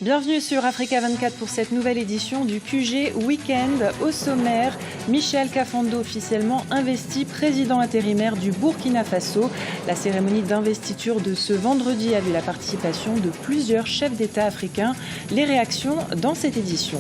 Bienvenue sur Africa 24 pour cette nouvelle édition du QG Weekend. Au sommaire, Michel Kafando officiellement investi président intérimaire du Burkina Faso. La cérémonie d'investiture de ce vendredi a vu la participation de plusieurs chefs d'État africains. Les réactions dans cette édition.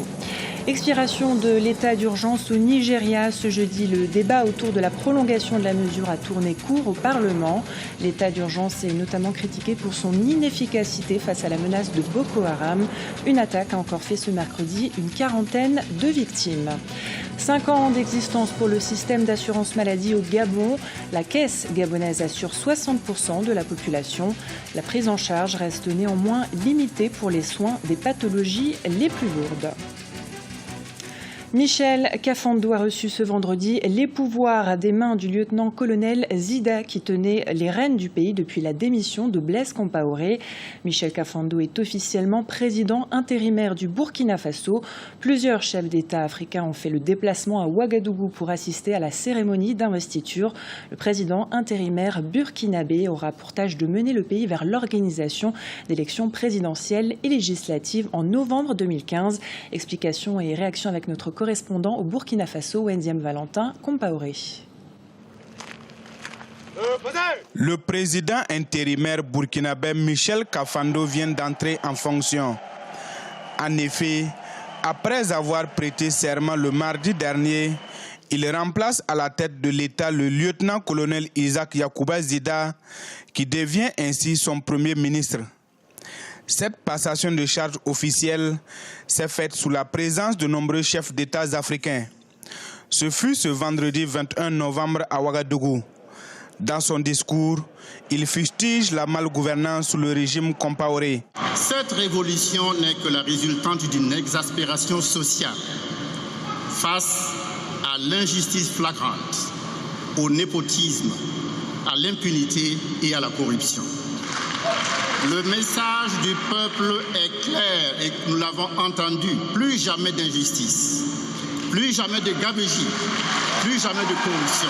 Expiration de l'état d'urgence au Nigeria. Ce jeudi, le débat autour de la prolongation de la mesure a tourné court au Parlement. L'état d'urgence est notamment critiqué pour son inefficacité face à la menace de Boko Haram. Une attaque a encore fait ce mercredi une quarantaine de victimes. 5 ans d'existence pour le système d'assurance maladie au Gabon. La caisse gabonaise assure 60% de la population. La prise en charge reste néanmoins limitée pour les soins des pathologies les plus lourdes. Michel Kafando a reçu ce vendredi les pouvoirs des mains du lieutenant-colonel Zida qui tenait les rênes du pays depuis la démission de Blaise Compaoré. Michel Kafando est officiellement président intérimaire du Burkina Faso. Plusieurs chefs d'État africains ont fait le déplacement à Ouagadougou pour assister à la cérémonie d'investiture. Le président intérimaire burkinabé aura pour tâche de mener le pays vers l'organisation d'élections présidentielles et législatives en novembre 2015. Explications et réactions avec notre correspondant au Burkina Faso, Wendiam Valentin Compaoré. Le président intérimaire burkinabé Michel Kafando vient d'entrer en fonction. En effet, après avoir prêté serment le mardi dernier, il remplace à la tête de l'État le lieutenant-colonel Isaac Yacouba Zida, qui devient ainsi son premier ministre. Cette passation de charge officielle s'est faite sous la présence de nombreux chefs d'État africains. Ce fut ce vendredi 21 novembre à Ouagadougou. Dans son discours, il fustige la malgouvernance sous le régime Compaoré. Cette révolution n'est que la résultante d'une exaspération sociale face à l'injustice flagrante, au népotisme, à l'impunité et à la corruption. Le message du peuple est clair et nous l'avons entendu. Plus jamais d'injustice, plus jamais de gabegie, plus jamais de corruption.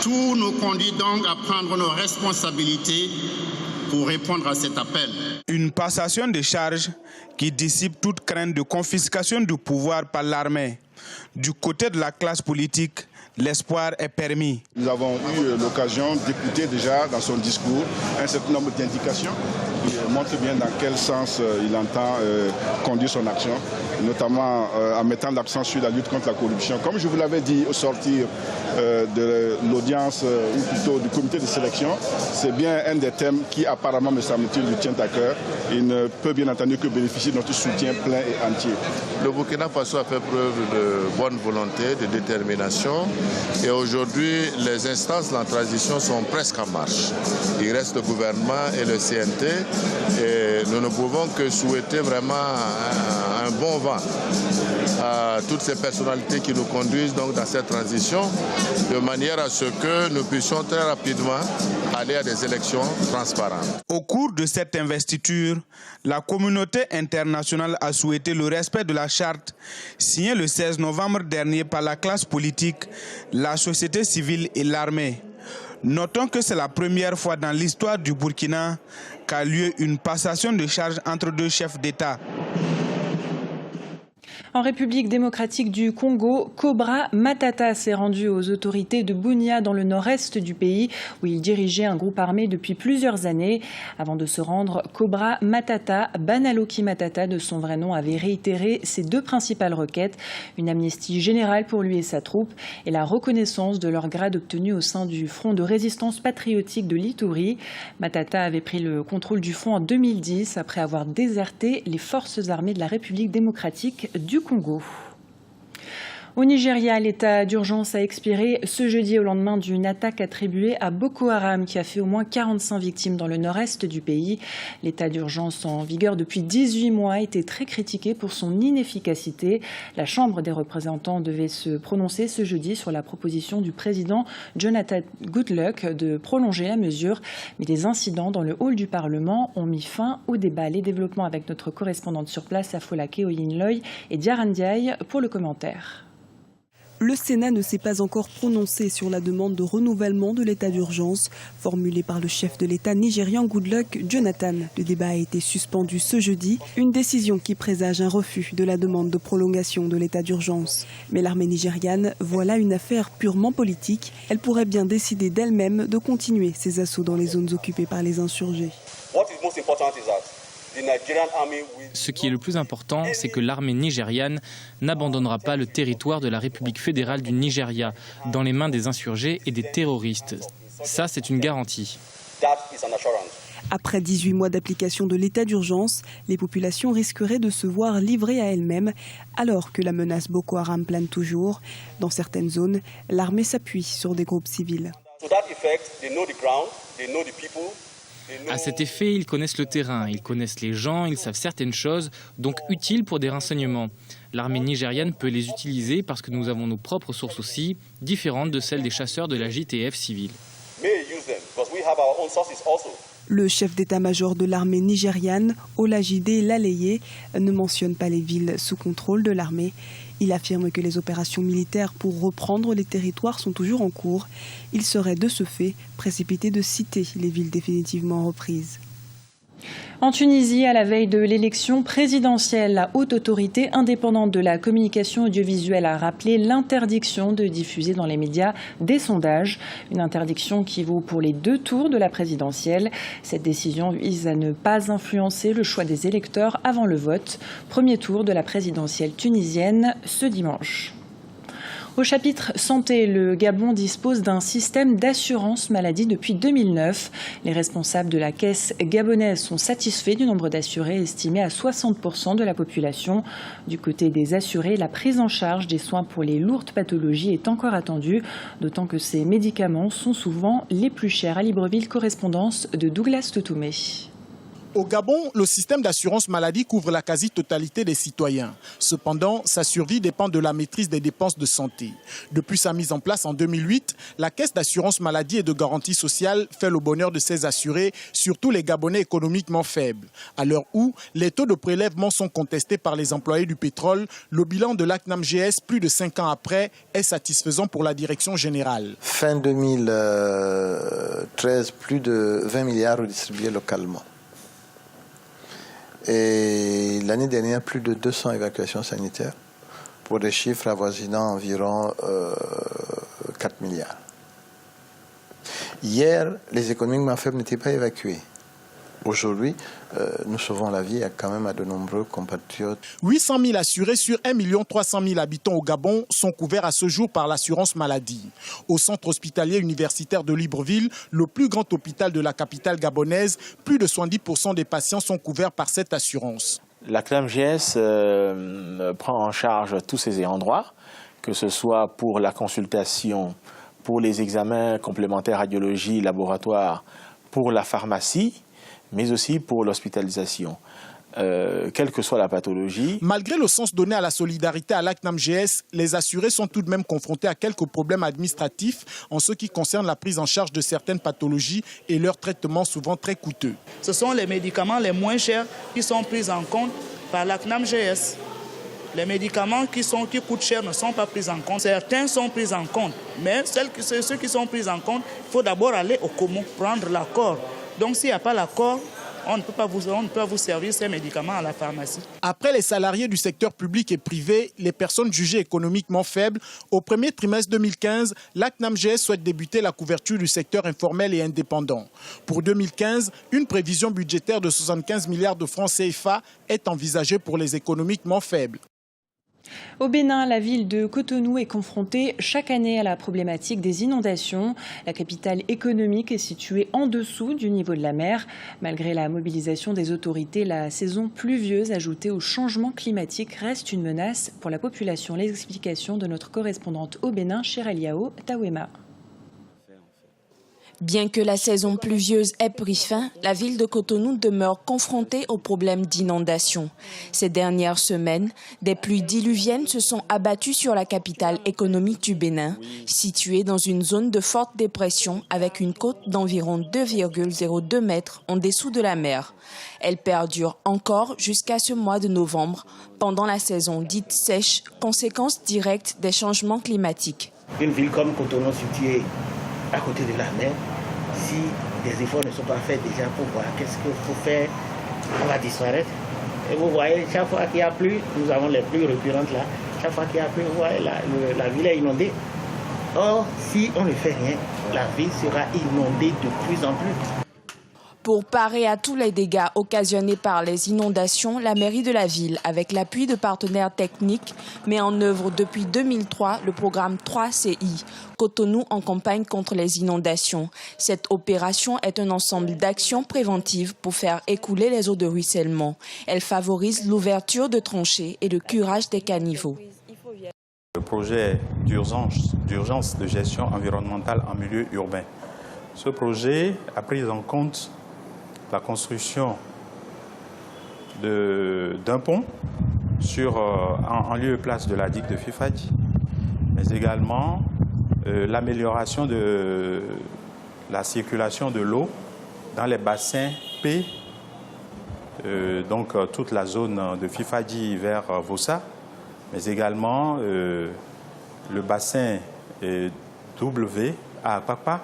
Tout nous conduit donc à prendre nos responsabilités pour répondre à cet appel. Une passation de charges qui dissipe toute crainte de confiscation du pouvoir par l'armée. Du côté de la classe politique, l'espoir est permis. Nous avons eu l'occasion d'écouter déjà dans son discours un certain nombre d'indications qui montrent bien dans quel sens il entend conduire son action, notamment en mettant l'accent sur la lutte contre la corruption. Comme je vous l'avais dit au sortir de l'audience, ou plutôt du comité de sélection, c'est bien un des thèmes qui apparemment, me semble-t-il, lui tient à cœur. Il ne peut bien entendu que bénéficier de notre soutien plein et entier. Le Burkina Faso a fait preuve de bonne volonté, de détermination. Et aujourd'hui, les instances de la transition sont presque en marche. Il reste le gouvernement et le CNT. Et nous ne pouvons que souhaiter vraiment un bon vent à toutes ces personnalités qui nous conduisent donc dans cette transition, de manière à ce que nous puissions très rapidement aller à des élections transparentes. Au cours de cette investiture, la communauté internationale a souhaité le respect de la charte signée le 16 novembre dernier par la classe politique, la société civile et l'armée. Notons que c'est la première fois dans l'histoire du Burkina qu'a lieu une passation de charges entre deux chefs d'État. En République démocratique du Congo, Cobra Matata s'est rendu aux autorités de Bunia dans le nord-est du pays où il dirigeait un groupe armé depuis plusieurs années. Avant de se rendre, Cobra Matata, Banaloki Matata de son vrai nom, avait réitéré ses deux principales requêtes, une amnistie générale pour lui et sa troupe et la reconnaissance de leur grade obtenu au sein du Front de résistance patriotique de l'Ituri. Matata avait pris le contrôle du front en 2010 après avoir déserté les forces armées de la République démocratique du Congo. Au Nigeria, l'état d'urgence a expiré ce jeudi au lendemain d'une attaque attribuée à Boko Haram qui a fait au moins 45 victimes dans le nord-est du pays. L'état d'urgence en vigueur depuis 18 mois a été très critiqué pour son inefficacité. La Chambre des représentants devait se prononcer ce jeudi sur la proposition du président Jonathan Goodluck de prolonger la mesure. Mais des incidents dans le hall du Parlement ont mis fin au débat. Les développements avec notre correspondante sur place, Afolake Oyinloy et Diarandiaï pour le commentaire. Le Sénat ne s'est pas encore prononcé sur la demande de renouvellement de l'état d'urgence formulée par le chef de l'État nigérian Goodluck Jonathan. Le débat a été suspendu ce jeudi, une décision qui présage un refus de la demande de prolongation de l'état d'urgence. Mais l'armée nigériane voit là une affaire purement politique. Elle pourrait bien décider d'elle-même de continuer ses assauts dans les zones occupées par les insurgés. Ce qui est le plus important, c'est que l'armée nigériane n'abandonnera pas le territoire de la République fédérale du Nigeria dans les mains des insurgés et des terroristes. Ça, c'est une garantie. Après 18 mois d'application de l'état d'urgence, les populations risqueraient de se voir livrées à elles-mêmes alors que la menace Boko Haram plane toujours. Dans certaines zones, l'armée s'appuie sur des groupes civils. À cet effet, ils connaissent le terrain, ils connaissent les gens, ils savent certaines choses, donc utiles pour des renseignements. L'armée nigériane peut les utiliser parce que nous avons nos propres sources aussi, différentes de celles des chasseurs de la JTF civile. Le chef d'état-major de l'armée nigériane, Olajide Laleye, ne mentionne pas les villes sous contrôle de l'armée. Il affirme que les opérations militaires pour reprendre les territoires sont toujours en cours. Il serait de ce fait précipité de citer les villes définitivement reprises. En Tunisie, à la veille de l'élection présidentielle, la haute autorité indépendante de la communication audiovisuelle a rappelé l'interdiction de diffuser dans les médias des sondages. Une interdiction qui vaut pour les 2 tours de la présidentielle. Cette décision vise à ne pas influencer le choix des électeurs avant le vote. Premier tour de la présidentielle tunisienne ce dimanche. Au chapitre santé, le Gabon dispose d'un système d'assurance maladie depuis 2009. Les responsables de la caisse gabonaise sont satisfaits du nombre d'assurés estimé à 60% de la population. Du côté des assurés, la prise en charge des soins pour les lourdes pathologies est encore attendue, d'autant que ces médicaments sont souvent les plus chers. À Libreville, correspondance de Douglas Totoumé. Au Gabon, le système d'assurance maladie couvre la quasi-totalité des citoyens. Cependant, sa survie dépend de la maîtrise des dépenses de santé. Depuis sa mise en place en 2008, la caisse d'assurance maladie et de garantie sociale fait le bonheur de ses assurés, surtout les Gabonais économiquement faibles. À l'heure où les taux de prélèvement sont contestés par les employés du pétrole, le bilan de l'ACNAM-GS, plus de 5 ans après, est satisfaisant pour la direction générale. Fin 2013, plus de 20 milliards redistribués localement. Et l'année dernière, plus de 200 évacuations sanitaires pour des chiffres avoisinant environ 4 milliards. Hier, les économiquement faibles n'étaient pas évacués. Aujourd'hui, nous sauvons la vie quand même à de nombreux compatriotes. 800 000 assurés sur 1 300 000 habitants au Gabon sont couverts à ce jour par l'assurance maladie. Au centre hospitalier universitaire de Libreville, le plus grand hôpital de la capitale gabonaise, plus de 70% des patients sont couverts par cette assurance. La CNAM-GS prend en charge tous ces ayants droit, que ce soit pour la consultation, pour les examens complémentaires radiologie, laboratoire, pour la pharmacie, mais aussi pour l'hospitalisation, quelle que soit la pathologie. Malgré le sens donné à la solidarité à l'ACNAM-GS, les assurés sont tout de même confrontés à quelques problèmes administratifs en ce qui concerne la prise en charge de certaines pathologies et leur traitement souvent très coûteux. Ce sont les médicaments les moins chers qui sont pris en compte par l'ACNAM-GS. Les médicaments qui coûtent cher ne sont pas pris en compte. Certains sont pris en compte, mais ceux qui sont pris en compte, il faut d'abord aller au COMO, prendre l'accord. Donc s'il n'y a pas l'accord, on ne peut pas vous servir ces médicaments à la pharmacie. Après les salariés du secteur public et privé, les personnes jugées économiquement faibles, au premier trimestre 2015, l'ACNAM-GS souhaite débuter la couverture du secteur informel et indépendant. Pour 2015, une prévision budgétaire de 75 milliards de francs CFA est envisagée pour les économiquement faibles. Au Bénin, la ville de Cotonou est confrontée chaque année à la problématique des inondations. La capitale économique est située en dessous du niveau de la mer. Malgré la mobilisation des autorités, la saison pluvieuse ajoutée au changement climatique reste une menace pour la population. Les explications de notre correspondante au Bénin, Chiraliao Tawema. Bien que la saison pluvieuse ait pris fin, la ville de Cotonou demeure confrontée aux problèmes d'inondation. Ces dernières semaines, des pluies diluviennes se sont abattues sur la capitale économique du Bénin, située dans une zone de forte dépression avec une côte d'environ 2,02 mètres en dessous de la mer. Elle perdure encore jusqu'à ce mois de novembre, pendant la saison dite sèche, conséquence directe des changements climatiques. Une ville comme Cotonou située à côté de la mer, si des efforts ne sont pas faits déjà pour voir qu'est-ce qu'il faut faire, on va disparaître. Et vous voyez, chaque fois qu'il y a plu, nous avons les pluies récurrentes là, chaque fois qu'il y a plu, vous voyez, la ville est inondée. Or, si on ne fait rien, la ville sera inondée de plus en plus. Pour parer à tous les dégâts occasionnés par les inondations, la mairie de la ville, avec l'appui de partenaires techniques, met en œuvre depuis 2003 le programme 3CI, Cotonou en campagne contre les inondations. Cette opération est un ensemble d'actions préventives pour faire écouler les eaux de ruissellement. Elle favorise l'ouverture de tranchées et le curage des caniveaux. Le projet d'urgence de gestion environnementale en milieu urbain. Ce projet a pris en compte la construction d'un pont en lieu et place de la digue de Fifadji, mais également l'amélioration de la circulation de l'eau dans les bassins P, donc toute la zone de Fifadji vers Vossa, mais également le bassin W à Apapa,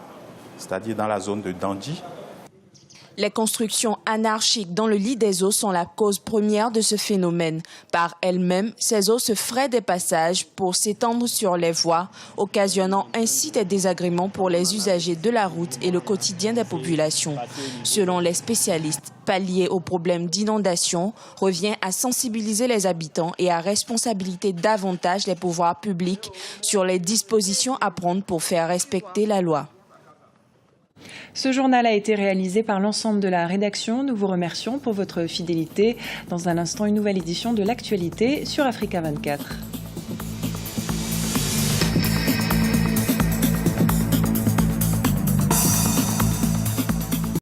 c'est-à-dire dans la zone de Dandi. Les constructions anarchiques dans le lit des eaux sont la cause première de ce phénomène. Par elles-mêmes, ces eaux se fraient des passages pour s'étendre sur les voies, occasionnant ainsi des désagréments pour les usagers de la route et le quotidien des populations. Selon les spécialistes, pallier aux problèmes d'inondation revient à sensibiliser les habitants et à responsabiliser davantage les pouvoirs publics sur les dispositions à prendre pour faire respecter la loi. Ce journal a été réalisé par l'ensemble de la rédaction. Nous vous remercions pour votre fidélité. Dans un instant, une nouvelle édition de l'actualité sur Africa 24.